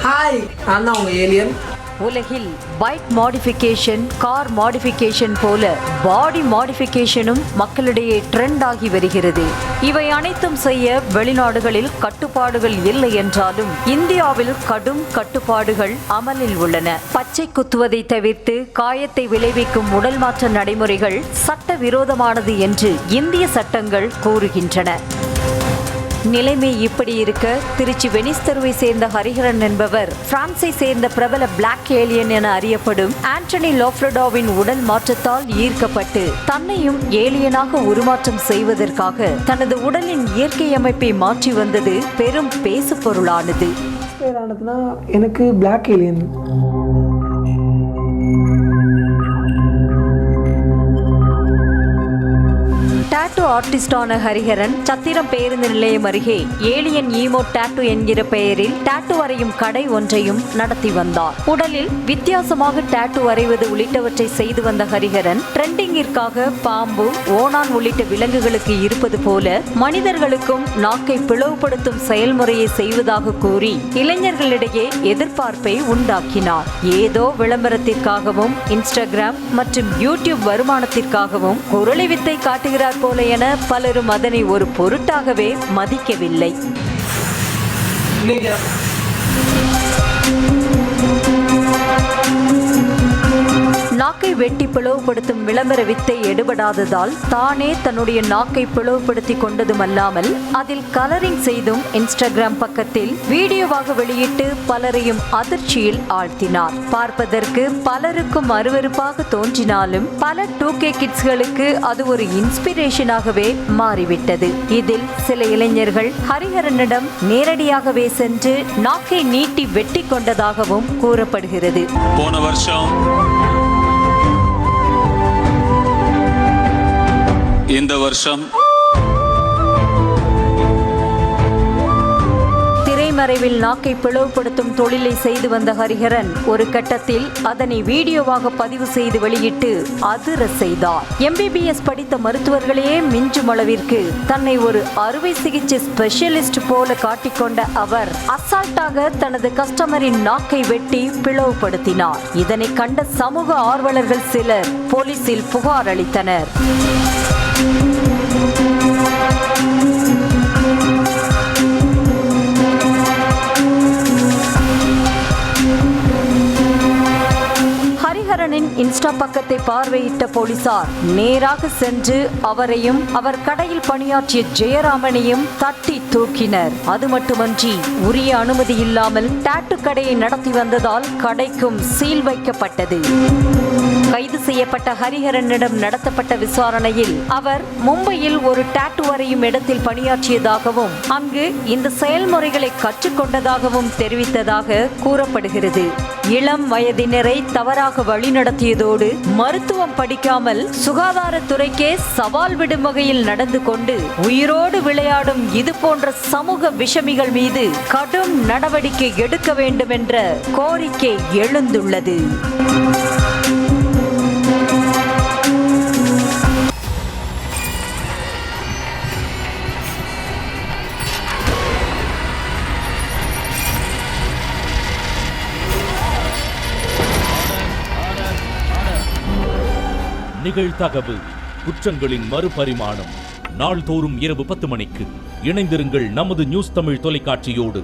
Hi, நான் தான் உங்கள் ஏலியன். உலகில் பைக் மாடிஃபிகேஷன், கார் மாடிஃபிகேஷன் போல பாடி மாடிஃபிகேஷனும் மக்களிடையே ட்ரெண்ட் ஆகி வருகிறது. இவை அனைத்தும் செய்ய வெளிநாடுகளில் கட்டுப்பாடுகள் இல்லை என்றாலும் இந்தியாவில் கடும் கட்டுப்பாடுகள் அமலில் உள்ளன. பச்சை குத்துவதை தவிர்த்து காயத்தை விளைவிக்கும் உடல் மாற்ற நடைமுறைகள் சட்டவிரோதமானது என்று இந்திய சட்டங்கள் கூறுகின்றன. நிலைமை இப்படி இருக்க, திருச்சி வெனிஸ் தெருவை சேர்ந்த ஹரிஹரன் என்பவர் பிரான்சை சேர்ந்த பிரபல பிளாக் ஏலியன் என அறியப்படும் ஆண்டனி லோஃப்ரடோவின் உடல் மாற்றத்தால் ஈர்க்கப்பட்டு தன்னையும் ஏலியனாக உருமாற்றம் செய்வதற்காக தனது உடலின் இயற்கை அமைப்பை மாற்றி வந்தது பெரும் பேசு பொருளானது. எனக்கு பிளாக் ஏலியன். டாட்டூ ஆர்டிஸ்டான ஹரிஹரன் சத்திரம் பேருந்து நிலையம் அருகே ஏலியன் ஈமோ டாட்டூ என்கிற பெயரில் டாட்டூ வரையும் கடை ஒன்றையும் நடத்தி வந்தார். உடலில் வித்தியாசமாக டாட்டூ வரைவது உள்ளிட்டவற்றை செய்து வந்த ஹரிஹரன் ட்ரெண்டிங்கிற்காக பாம்பு, ஓணான் உள்ளிட்ட விலங்குகளுக்கு இருப்பது போல மனிதர்களுக்கும் நாக்கை பிளவுபடுத்தும் செயல்முறையை செய்வதாக கூறி இளைஞர்களிடையே எதிர்பார்ப்பை உண்டாக்கினார். ஏதோ விளம்பரத்திற்காகவும் இன்ஸ்டாகிராம் மற்றும் யூடியூப் வருமானத்திற்காகவும் குரலை வித்தை காட்டுகிறார் போல என பலரும் அதனை ஒரு பொருட்டாகவே மதிக்கவில்லை. நாக்கை வெட்டி பிளவுபடுத்தும் விளம்பர வித்தை எடுபடாததால் தானே தன்னுடைய நாக்கை பிளவுபடுத்தி கொண்டதுமல்லாமல் அதில் கலரிங் செய்தும் இன்ஸ்டாகிராம் பக்கத்தில் வீடியோவாக வெளியிட்டு பலரையும் அதிர்ச்சியில் ஆழ்த்தினார். பார்ப்பதற்கு பலருக்கும் அருவருப்பாக தோன்றினாலும் பல 2K கிட்ஸ்களுக்கு அது ஒரு இன்ஸ்பிரேஷனாகவே மாறிவிட்டது. இதில் சில இளைஞர்கள் ஹரிஹரனிடம் நேரடியாகவே சென்று நாக்கை நீட்டி வெட்டி கொண்டதாகவும் கூறப்படுகிறது. போன வருஷம் இந்த வருஷம் திரைமறைவில் நாக்கை பிளவுபடுத்தும் தொழிலை செய்து வந்த ஹரிஹரன் ஒரு கட்டத்தில் அதனை வீடியோவாக பதிவு செய்து வெளியிட்டு அதிர செய்தார். MBBS படித்த மருத்துவர்களே மிஞ்சும் அளவிற்கு தன்னை ஒரு அறுவை சிகிச்சை ஸ்பெஷலிஸ்ட் போல காட்டிக்கொண்ட அவர் அசால்ட்டாக தனது கஸ்டமரின் நாக்கை வெட்டி பிளவுபடுத்தினார். இதனை கண்ட சமூக ஆர்வலர்கள் சிலர் போலீசில் புகார் அளித்தனர். ஹரிஹரனின் இன்ஸ்டா பக்கத்தை பார்வையிட்ட போலீசார் நேராக சென்று அவரையும் அவர் கடையில் பணியாற்றிய ஜெயராமனையும் தட்டி தூக்கினர். அது மட்டுமன்றி உரிய அனுமதி இல்லாமல் டாட்டூ கடையை நடத்தி வந்ததால் கடைக்கும் சீல் வைக்கப்பட்டது. கைது செய்யப்பட்ட ஹரிஹரனிடம் நடத்தப்பட்ட விசாரணையில் அவர் மும்பையில் ஒரு டாட்டூ வரையும் இடத்தில் பணியாற்றியதாகவும் அங்கு இந்த செயல்முறைகளை கற்றுக்கொண்டதாகவும் தெரிவித்ததாக கூறப்படுகிறது. இளம் வயதினரை தவறாக வழிநடத்தியதோடு மருத்துவம் படிக்காமல் சுகாதாரத்துறைக்கே சவால் விடும் வகையில் நடந்து கொண்டு உயிரோடு விளையாடும் இது போன்ற சமூக விஷமிகள் மீது கடும் நடவடிக்கை எடுக்க வேண்டும் என்ற கோரிக்கை எழுந்துள்ளது. நிகழ்தகவு குற்றங்களின் மறுபரிமாணம். நாள்தோறும் இரவு 10 மணிக்கு இணைந்திருங்கள் நமது நியூஸ் தமிழ் தொலைக்காட்சியோடு.